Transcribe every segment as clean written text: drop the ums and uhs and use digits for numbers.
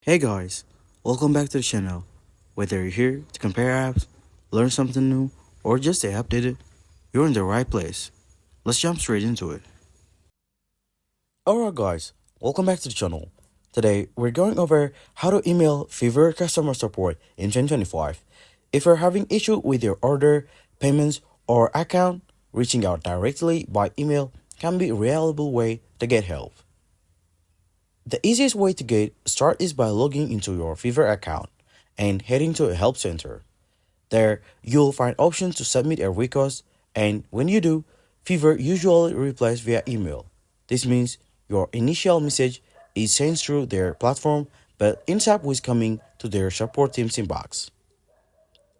Hey guys, welcome back to the channel. Whether you're here to compare apps, learn something new, or just stay updated, you're in the right place. Let's jump straight into it. Alright guys, welcome back to the channel. Today, we're going over how to email Fiverr customer support in 2025. If you're having issue with your order, payments, or account, reaching out directly by email can be a reliable way to get help. The easiest way to get started is by logging into your Fiverr account and heading to a help center. There, you'll find options to submit a request, and when you do, Fiverr usually replies via email. This means your initial message is sent through their platform but ends up with coming to their support team's inbox.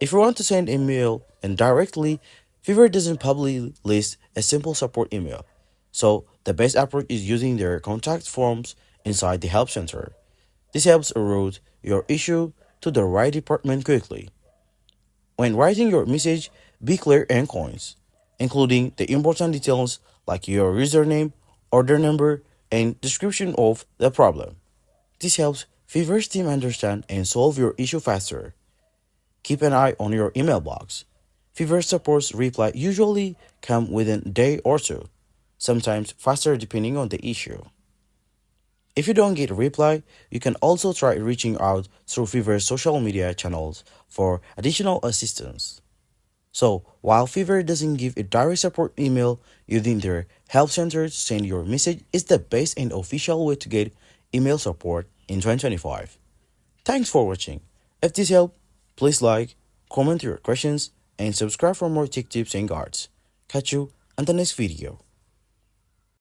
If you want to send email and directly, Fiverr doesn't publicly list a simple support email. So the best approach is using their contact forms inside the help center. This helps route your issue to the right department quickly. When writing your message, be clear and concise, including the important details like your username, order number, and description of the problem. This helps Fiverr's team understand and solve your issue faster. Keep an eye on your email box. Fiverr support's reply usually come within a day or two, sometimes faster depending on the issue. If you don't get a reply, you can also try reaching out through Fiverr's social media channels for additional assistance. So, while Fiverr doesn't give a direct support email, using their help center to send your message is the best and official way to get email support in 2025. Thanks for watching. If this helped, please like, comment your questions, and subscribe for more tech tips and guides. Catch you on the next video.